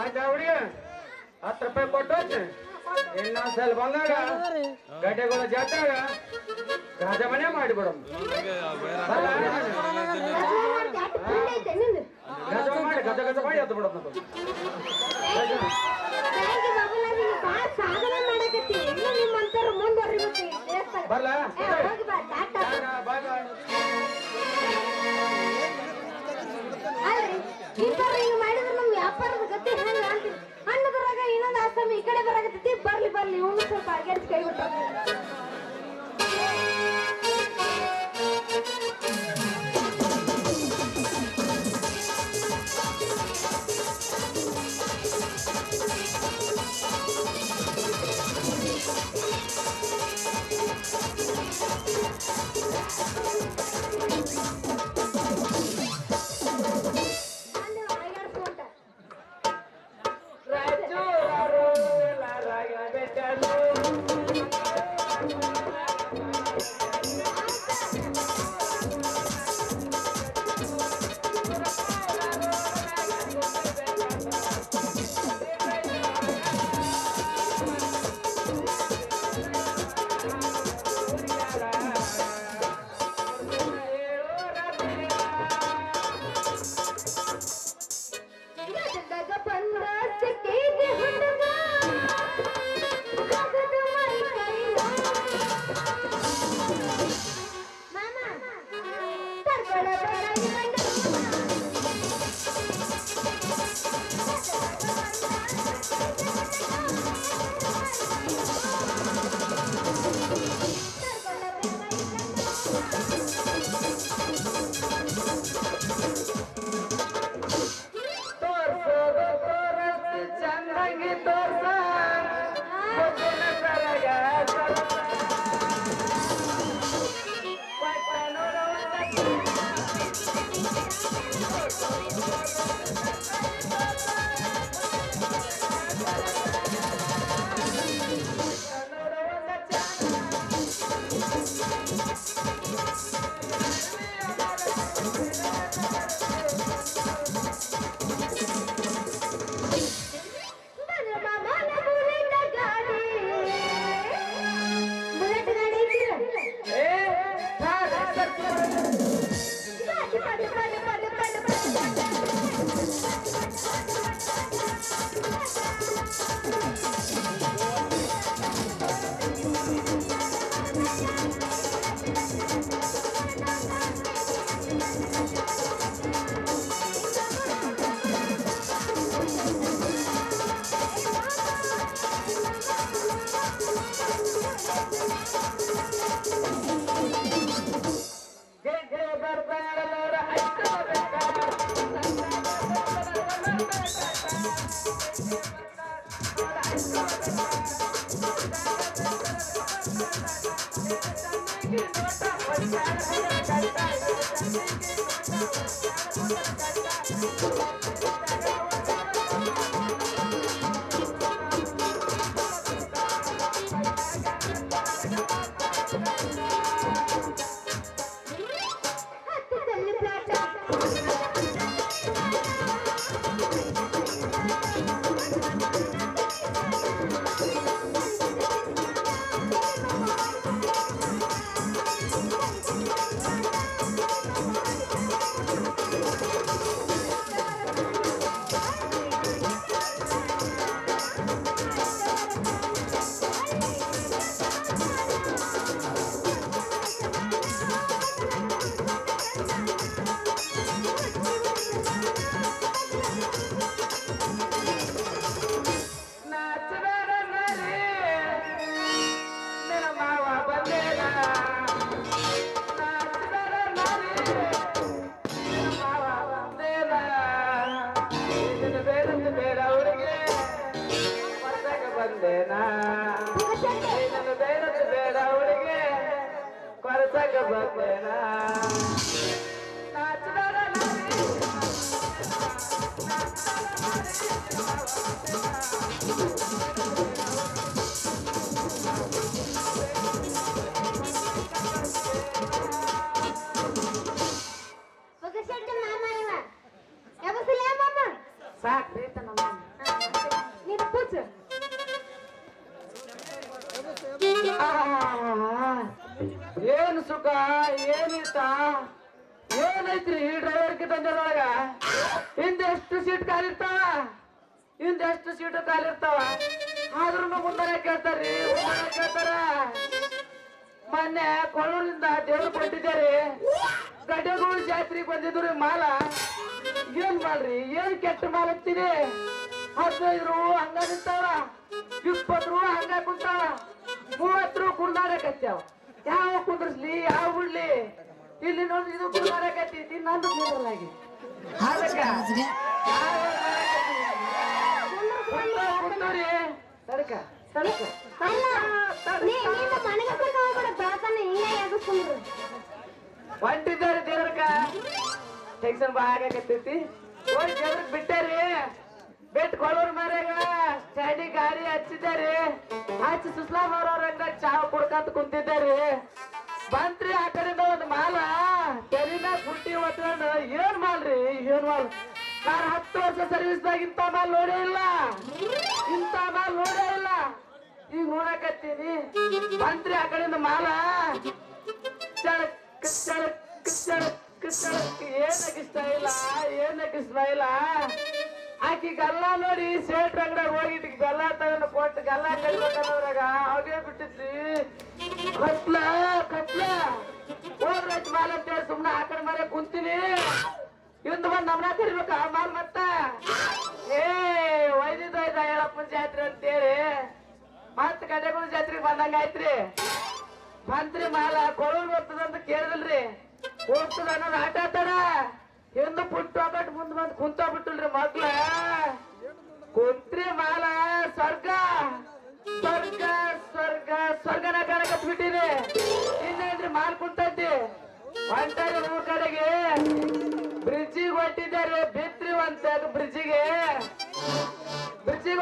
ಆಯ್ತಾ ಹುಡುಗ 10 ರೂಪಾಯಿ ಕೊಟ್ಟು ಇನ್ನೊಂದ್ಸಲ ಬಂದಾಗ ಗಡ್ಡೆಗಳ ಜಾತಾಗ ರಾಜ ಮನೆ ಮಾಡಿಬಿಡಮ್ ಗಜ ಮಾಡಿ ಗಜ ಗಜ ಮಾಡಿ ಎದ್ದು ಬಿಡೋದು ಬರ್ಲ ಮಾಡಿದ್ರೆ ನಮ್ ವ್ಯಾಪಾರದ ಗತಿ ಹೆಂಗ ಅನ್ನದ್ರಾಗ ಇನ್ನೊಂದು ಆಸಾಮಿ ಈ ಕಡೆ ಬರಾಕತ್ತೈತಿ ಬರ್ಲಿ ಬರ್ಲಿ ಇವನು ಸ್ವಲ್ಪ ಅಗೆರ್ಸ್ ಕೈ ಬಿಟ್ಟ ನನ್ನ ಧೈರ್ಯದ ಬೇಡ ಅವಳಿಗೆ ಕೊರಸಕ ಬರ್ತೇನ ಸಾಕ್ರಿ ಏನು ಸುಖ ಏನಿರ್ತ ಏನೈತ್ರಿ ಡ್ರೈವರ್ಗೆ ತಂದೊಳಗ ಹಿಂದೆಷ್ಟು ಸೀಟ್ ಖಾಲಿರ್ತಾವ ಹಿಂದೆಷ್ಟು ಸೀಟು ಖಾಲಿರ್ತಾವ ಆದ್ರೂ ಮುಂದಾನೆ ಕೇಳ್ತಾರ್ರಿ ಮುಂದಾನೆ ಕೇಳ್ತಾರ ಮೊನ್ನೆ ಕೊಳ್ಳೂರಿಂದ ದೇವ್ರು ಕೊಟ್ಟಿದ್ದಾರೆ ಗಡ್ಡೆಗಳು ಜಾತ್ರೆಗೆ ಬಂದಿದ್ರು ಮಾಲ ಏನ್ ಮಾಡ್ರಿ ಏನ್ ಕೆಟ್ಟ ಮಾಲ ಹಚ್ಚಿರಿ 15 ರೂ ಹಂಗ ನಿಂತಾವ 20 ರೂ ಹಂಗ ಕುಂತಾವ 30 ರೂ ಕುಡ್ದಾಡಕತ್ಯಾವ ಯಾವ ಕುಂದ್ರಸ್ಲಿ ಯಾವ ಬಿಡ್ಲಿ ಇಲ್ಲಿ ನೋಡಿ ಇದು ಕುಡ್ದಾಡಕತ್ತೈತಿ ನಂದು ಕುಂದ್ರಲಾಗಿ ಅದಕ್ಕ ಕುಂತವ್ರಿ ತಡಕ ತಡಕ ಹೊಂಟಿದ್ದಾರೆ ದೇವ್ರಕ ಟೆನ್ಷನ್ ಬಾಗತ್ತೈತಿ ಹೋಗಿ ದೇವ್ರಕ್ ಬಿಟ್ಟಾರಿ ಬೆಟ್ ಕೊಳೋರ್ ಮರ್ಯಾಗ ಸ್ಟ್ಯಾಂಡಿ ಗಾಡಿ ಹಚ್ಚಿದ್ದಾರೆ ಹಚ್ಚಿ ಸುಸ್ಲಾಮ್ ಅವ್ರವ್ರಂಗ ಚಾವ್ ಕುಡ್ಕಂತ ಕುಂತಿದ್ದಾರೆ ಬಂತ್ರಿ ಆ ಕಡೆಯಿಂದ ಒಂದ್ ಮಾಲ ತೆರಿನ ಗುಟ್ಟಿ ಹೊತ್ಕೊಂಡು ಏನ್ ಮಾಲ್ರಿ ಏನ್ ಮಾಲ್ ನಾನು 10 ವರ್ಷ ಸರ್ವಿಸ್ದಾಗ ಇಂಥ ಮಾಲ್ ನೋಡೇ ಇಲ್ಲ ಇಂಥ ಮಾಲ್ ನೋಡೇ ಇಲ್ಲ ಈಗ ನೋಡಕತ್ತೀನಿ ಬಂತ್ರಿ ಆ ಕಡೆಯಿಂದ ಮಾಲ ಚಳಕ್ ಚಳಕ್ ಚಳಕ್ ಚಳಕ್ ಏನಕ್ಕೆ ಇಷ್ಟ ಇಲ್ಲ ಏನಕ್ಕೆ ಇಷ್ಟ ಇಲ್ಲ ಆಕಿ ಗಲ್ಲ ನೋಡಿ ಸೇಟ್ ಅಂಗಡಿಯಾಗ ಹೋಗಿಟ್ಟು ಗಲ್ಲ ತಗೊಂಡು ಕೊಟ್ಟು ಗಲ್ಲ ಕಟ್ಬೇಕನ್ನೋದ್ರಾಗ ಅವೇ ಬಿಟ್ಟಿದ್ರಿ ಕಟ್ಲ ಕಟ್ಲ ಹೋಗ್ರೈತ್ ಮಾಲ್ ಅಂತೇಳಿ ಸುಮ್ನೆ ಆ ಕಡೆ ಮರೆ ಕುಂತೀನಿ ಇಂದು ಬಂದು ನಮ್ನ ಕರಿಬೇಕ ಮಾಲ್ ಮತ್ತ ಏ ಒಯ್ದಿದ್ದು ಒಯ್ದ ಹೇಳಪ್ಪನ ಜಾತ್ರೆ ಅಂತೇಳಿ ಮತ್ ಗಡ್ಡೆಗಳ ಜಾತ್ರೆಗೆ ಬಂದಂಗ ಆಯ್ತ್ರಿ ಮಂತ್ರಿ ಮಾಲ ಕೊಳೂರ್ ಬರ್ತದಂತ ಕೇಳಿದಲ್ರಿ ಹೋಗ್ತದ ಅನ್ನೋದು ಆಟ ಆತಾಡ ಹಿಂದ ಪುಟ್ಟು ಹೋಗಟ್ ಮುಂದ್ ಬಂದ್ ಕುಂತ ಬಿಟ್ಟಲ್ರಿ ಮಕ್ಳ ಕುಂತ್ರಿ ಮಾಲ ಸ್ವರ್ಗ ಸ್ವರ್ಗ ಸ್ವರ್ಗ ಸ್ವರ್ಗನ ಕಾಣಕತ್ ಬಿಟ್ಟಿರಿ ಇನ್ನೇನ್ರಿ ಮಾಲ್ ಕುಂತೈತಿ ಹೊಂಟಾರಿ ಊರ್ ಕಡೆಗೆ ಬ್ರಿಡ್ಜಿಗೆ ಹೊಂಟಿದ್ದಾರೆ ಬಿತ್ರಿ ಒಂದ್ ಟ್ಯಾಕ್ ಬ್ರಿಡ್ಜಿಗೆ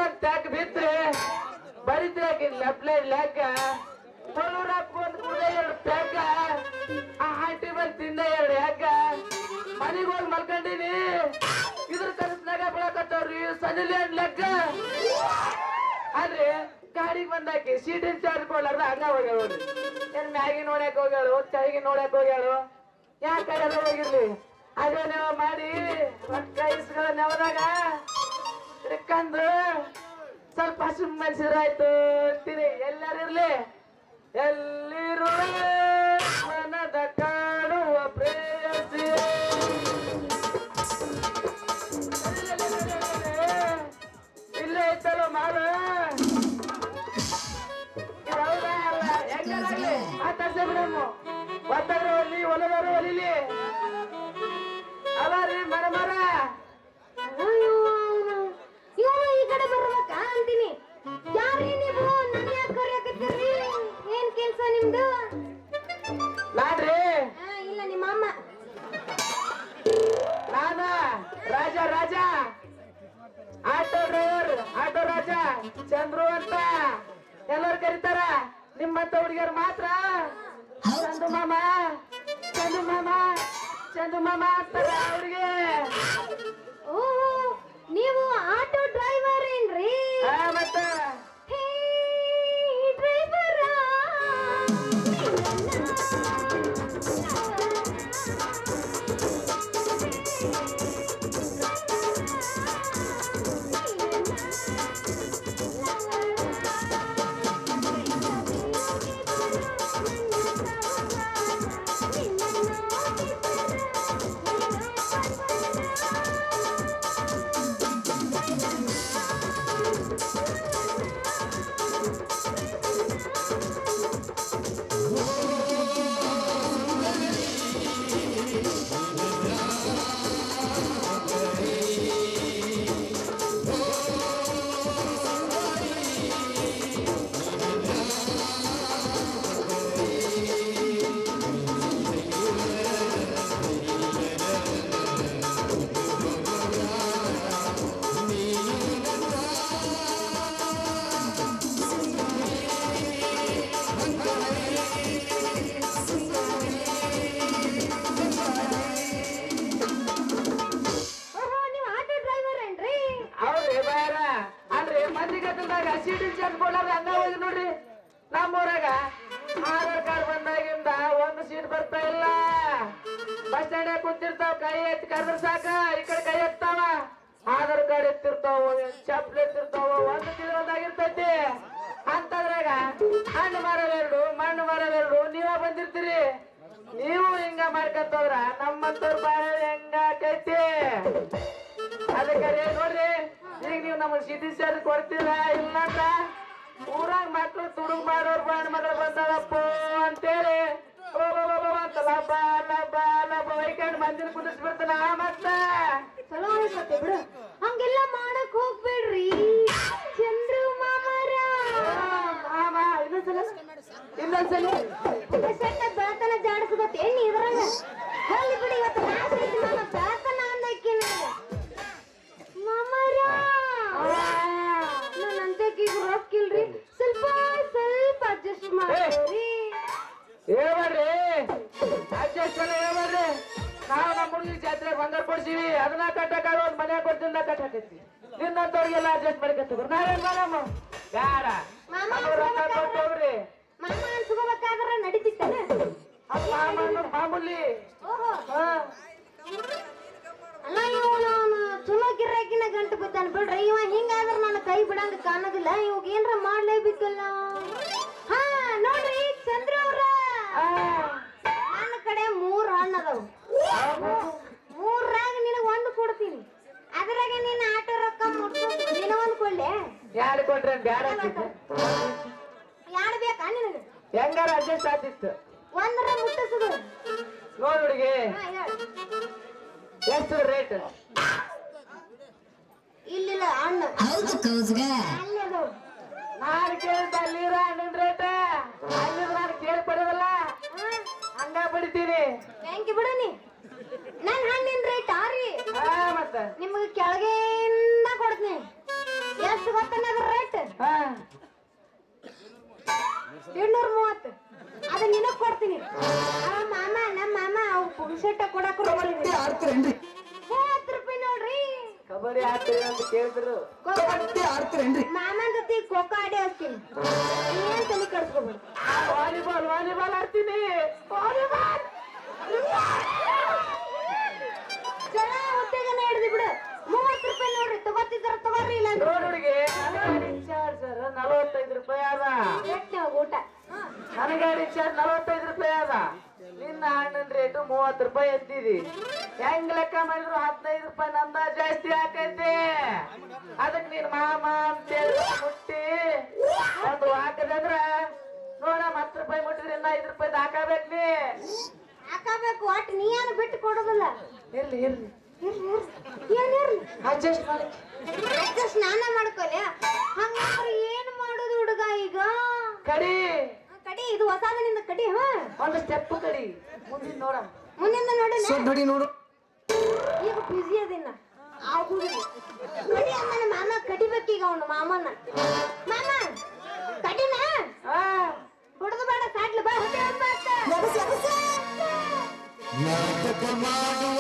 ಒಂದ್ ಟ್ಯಾಕ್ ಬಿತ್ರಿ ಬರಿತ್ರಿ ಹಾಕಿ ಲೆಫ್ಟ್ ಲೆಗ್ ಕೊಳೂರ್ ಹಾಕೊಂಡ್ ಕೂಡ 2 ಪ್ಯಾಕ ಆ ಆಂಟಿ ಬಂದ್ ತಿಂದ 2 ಯಾಕ ಮನೆಗೆ ಹೋಗಿ ಮಲ್ಕೊಂಡಿನಿ ಇದ್ರ ಕನಸ್ನಾಗ ಬೆಳಕತ್ತವ್ರಿ ಸನಿಲ್ಯಾಂಡ್ ಲೆಕ್ಕ ಆದ್ರೆ ಗಾಡಿಗೆ ಬಂದಾಕಿ ಸೀಟ್ ಇನ್ಚಾರ್ಜ್ ಕೊಡ್ಲಾರ್ದ ಹಂಗ ಹೋಗ್ಯಾಳ ನೋಡ್ರಿ ಏನ್ ಮ್ಯಾಗಿ ನೋಡ್ಯಾಕ ಹೋಗ್ಯಾಳು ಚಳಿಗೆ ನೋಡ್ಯಾಕ ಹೋಗ್ಯಾಳು ಯಾಕ ಕಡೆ ಹೋಗಿರ್ಲಿ ಅದೇ ನೆವ ಮಾಡಿ ರೊಕ್ಕ ಇಸ್ಗಳ ನೆವದಾಗ ಇಟ್ಕಂದು ಸ್ವಲ್ಪ ಹಸು ಮನ್ಸಿದ್ರಾಯ್ತು ಅಂತೀನಿ ಎಲ್ಲಾರಿರ್ಲಿ ಎಲ್ಲಿರುವೆ ಮನದ ಕಾಡುವ ಪ್ರೇಯಸಿ ಇಲ್ಲೇ ಇತ್ತಲ್ಲ ಮಾಡ ಹೌದಾ ಅಲ್ಲ ಹೆಂಗಾಗಲಿ ಮಾತಾಡ್ಸೇ ಬಿಡಮ್ಮ ಒತ್ತಾದ್ರೆ ಒಲಿ ಒಲದವರು ಒಲಿಲಿ ಅಲ್ಲ ರೀ ಮರ ಇವನು ಈ ಕಡೆ ಬರ್ಬೇಕ ಅಂತೀನಿ ಯಾರೀ ನೀವು ನನ್ನ ಯಾಕೆ ಕರೆಯಕತ್ತೀರಿ ಏನ್ ಕೆಲ್ಸ ನಿಮ್ದು ನಾನ್ರಿ ಇಲ್ಲ ನಿಮ್ಮ ಅಮ್ಮ ನಾನ ರಾಜ ರಾಜ ಆಟೋ ಡ್ರೈವರ್ ಆಟೋ ರಾಜ ಚಂದ್ರು ಅಂತ ಎಲ್ಲರೂ ಕರೀತಾರ ನಿಮ್ಮಂತ ಹುಡುಗಿಯರು ಮಾತ್ರ ಚಂದು ಮಾಮ ಚಂದು ಮಾಮ ಚಂದು ಮಾಮ ಅಂತಾರ ಅವ್ರಿಗೆ ಓ ನೀವು ಆಟೋ ಡ್ರೈವರ್ ಏನ್ರಿ ಮತ್ತ ಡ್ರೈವರ ಮಾಡ್ಲಾರ್ದ ಹಂಗ ಹೋಗಿ ನೋಡ್ರಿ ನಮ್ಮೂರಾಗ ಆಧಾರ್ ಕಾರ್ಡ್ ಬಂದಾಗಿಂದ ಒಂದು ಸೀಟ್ ಬರ್ತಾ ಇಲ್ಲ. ಬಸ್ ಸ್ಟ್ಯಾಂಡ್ ಕೂತಿರ್ತಾವ, ಕೈ ಎತ್ತಿ ಕರೆದ್ರೆ ಸಾಕ ಈ ಕಡೆ ಕೈ ಎತ್ತಾವ. ಆಧಾರ್ ಕಾರ್ಡ್ ಎತ್ತಿರ್ತಾವ, ಚಪ್ಪಲಿ ಎತ್ತಿರ್ತಾವ, ಒಂದು ತಿಂಗಳದಾಗಿರ್ತೈತಿ. ಅಂತದ್ರಾಗ ಹಣ್ಣು ಮರವೆರಡು ಮಣ್ಣು ಮರವೆರಡು ನೀವ ಬಂದಿರ್ತೀರಿ. ನೀವು ಹಿಂಗ ಮಾಡ್ಕಂತಂದ್ರ ನಮ್ಮಂತವ್ರ ಬಾಳ ಹೆಂಗಾಕೈತಿ. ಅದಕ್ಕೆ ನೋಡ್ರಿ, ಈಗ ನೀವು ನಮಗ್ ಸಿಟಿ ಸೇರಿ ಕೊಡ್ತೀರ ಇಲ್ಲ ಅಂತ ಊರಾಗ ಮಕ್ಳು ತುಡುಗ್ ಮಾಡೋರ್ ಬಾಣ್ ಮಗಳು ಬಂದವಪ್ಪ ಅಂತೇಳಿ ಅಂತ ಲಬ್ಬ ಲಬ್ಬ ಲಬ್ಬ ವೈಕಂಡ್ ಮಂದಿನ ಕುದಿಸ್ಬಿಡ್ತಾನ. ಮತ್ತ ಚಲೋ ಅನಿಸ್ತೈತಿ ಬಿಡು, ಹಂಗೆಲ್ಲ ಮಾಡಕ್ ಹೋಗ್ಬೇಡ್ರಿ ಚಂದ್ರು ಮಾಮಾರ. ಮಾಮ ಇನ್ನೊಂದ್ಸಲ ಸೆಟ್ಟ ಬೆಳತನ ಜಾಡಿಸ್ಕೊತ ಎಣ್ಣಿ ಇದ್ರಾಗ ಹೋಗ್ಲಿ ಬಿಡಿ. ಇವತ್ತು ಲಾಸ್ಟ್ ಐತಿ ಮಾಮ, ಬೆಳತನ ಅಂದಕ್ಕೆ ಮಾಮಾರ. ನನ್ನ ಅಂತಕೀಗ ರೊಕ್ಕಿಲ್ರಿ, ಸ್ವಲ್ಪ ಸ್ವಲ್ಪ ಅಡ್ಜಸ್ಟ್ ಮಾಡ್ರಿ. ಹೇಳ್ಬೇಡ್ರಿ, ಅಡ್ಜಸ್ಟ್ ಹೇಳ್ಬೇಡ್ರಿ. ನಾವು ನಮ್ಮ ಹುಡುಗಿ ಜಾತ್ರೆ ಬಂಗಾರ ಕೊಡ್ತೀವಿ, ಅದನ್ನ ಕಟ್ಟಕ್ಕಾಗ ಒಂದ್ ಮನೆ ಕೊಡ್ತಿಂದ ಕಟ್ಟಾಕೈತಿ. ನಿನ್ನಂತವ್ರಿಗೆಲ್ಲ ಅಡ್ಜಸ್ಟ್ ಮಾಡ್ಕೊತೀವಿ. ನಾವೇನ್ ಮಾಡಮ್ಮ ಬೇಡ, ರೊಕ್ಕ ಕೊಟ್ಟು ಹೋಗ್ರಿ. ಮಾಮ ಅನ್ಸ್ಕೋಬೇಕಾದ್ರ ನಡೀತಿತ್ತೇನೆ. ಮಾಮೂಲಿ ಅಲ್ಲ ಇವನು ಚಲೋ ಗಿರಾಕಿನ ಗಂಟು ಬಿದ್ದಾನ ಬಿಡ್ರಿ. ಇವ ಹಿಂಗಾದ್ರ ನನ್ನ ಕೈ ಬಿಡಂಗ ಕಾಣೋದಿಲ್ಲ. ಇವಾಗ ಏನ್ರ ಮಾಡ್ಲೇಬೇಕಲ್ಲ. ಹಾ ನೋಡ್ರಿ ಚಂದ್ರ ಅವ್ರ, ನನ್ನ ಕಡೆ 3 ಹಣ್ಣು ಅದಾವ. 3ರಾಗ ನಿನಗ 1 ಕೊಡ್ತೀನಿ. ಅದ್ರಾಗ ನೀನ್ ಆಟೋ ರೊಕ್ಕ ಮುಟ್ಕೊಂಡು ನೀನ 1 ಕೊಡ್ಲೆ. 2 ಕೊಟ್ರೆ ಬ್ಯಾಡ ಯಾರು ಬೇಕಾ ನಿನಗ? ಹೆಂಗಾರ ಅಡ್ಜಸ್ಟ್ ಆಗ್ತಿತ್ತು. 1ರ ಮುಟ್ಟಿಸುದು ನೋಡ್ ಹುಡುಗಿ, ಎಷ್ಟು ರೇಟ್? ಇಲ್ಲಿಲ್ಲ ಹಣ್ಣು ಅಲ್ಲಿ ಅದಾವ. ನಾನು ಕೇಳ್ದ ಅಲ್ಲಿರ ಹಣ್ಣಿನ ರೇಟ್ ಅಲ್ಲಿಂದ ನಾನು ಕೇಳಿ ಪಡೆದಲ್ಲ, ಹಂಗ ಬಿಡ್ತೀನಿ. ಥ್ಯಾಂಕ್ ಯು ಬಿಡನಿ. ನನ್ ಹಣ್ಣಿನ ರೇಟ್ ಆರಿ ಮತ್ತ ನಿಮಗೆ ಕೆಳಗಿಂದ ಕೊಡ್ತೀನಿ. ಎಷ್ಟು ಗೊತ್ತನ ಅದ್ರ ರೇಟ್? 230. ಅದ ನಿನಗ್ ಕೊಡ್ತೀನಿ. ಮಾಮ ನಮ್ಮ ಮಾಮ ಅವು ಪುಗ್ಸೆಟ್ಟ ಕೊಡಕ್ 30 ರೂಪಾಯಿ ನೋಡ್ರಿ. ಕಬಡ್ಡಿ ಆಡ್ತೀವಿ ಅಂತ ಕೇಳಿದ್ರು. ಮಾಮನ ಜೊತೆ ಖೋಖೋ ಆಡಿ ಹೋಗ್ತೀನಿ. ಏನ್ ತಲೆ ಕಡ್ಸ್ಕೊಬೇಡಿ. ವಾಲಿಬಾಲ್ ಆಡ್ತೀನಿ. ವಾಲಿಬಾಲ್ ಚಲೋ ಉತ್ತೇಜನ ಹಿಡಿದು ಬಿಡು. 30 ರೂಪಾಯಿ ನೋಡ್ರಿ, ತಗೋತಿದ್ರ ತಗೋರಿ. ಇಲ್ಲ ನೋಡುಡಿಗೆ ಚಾರ್ಜ್ 45 ರೂಪಾಯಿ ಅದ. ಊಟ ನನ್ನ ಗಾಡಿ ಚಾರ್ಜ್ 45 ರೂಪಾಯಿ ಅದ. ನಿನ್ನ ಹಣ್ಣಿನ ರೇಟು 30 ರೂಪಾಯಿ ಎತ್ತಿದಿ. ಹೆಂಗ್ ಲೆಕ್ಕ ಮಾಡಿದ್ರು 15 ರೂಪಾಯಿ ನಂದ ಜಾಸ್ತಿ ಆಕೈತಿ. ಅದಕ್ಕೆ ನೀನ್ ಮಾಮ ಅಂತೇಳಿ ಮುಟ್ಟಿ ಒಂದು ಹಾಕದಂದ್ರ ನೋಡ 10 ರೂಪಾಯಿ ಮುಟ್ಟಿದ್ರೆ ಇನ್ನ 5 ರೂಪಾಯಿ ಹಾಕಬೇಕು. ನೀ ಹಾಕಬೇಕು. ಒಟ್ಟು ನೀ ಏನು ಬಿಟ್ಟು ಕೊಡೋದಿಲ್ಲ. ಇರ್ಲಿ ಏನಿರ್ಲಿ ಅಡ್ಜಸ್ಟ್ ಮಾಡಿ. ಸ್ನಾನ ಮಾಡ್ಕೊಲೆ. ಹಂಗಂದ್ರೆ ಏನ್ ಮಾಡೋದು ಹುಡುಗ ಈಗ? ಕಡಿ ಇದು ಹೊಸಾದನಿಂದ ಕಡಿ. ಒಂದು ಸ್ಟೆಪ್ ಕಡಿ ಮುಂದಿನ ನೋಡ, ಮುಂದಿಂದ ನೋಡಿ ನೋಡು. ಈಗ ಬಿಸಿ ಅದಿನ ಕಡಿ ಅಮ್ಮನ ಮಾಮ ಕಡಿಬೇಕೀಗ. ಅವನು ಮಾಮನ ಮಾಮ ಕಡಿನ ಹುಡುಗ ಬೇಡ ಸಾಡ್ಲು ಬಾ. ನಾಟಕ ಮಾಡುವ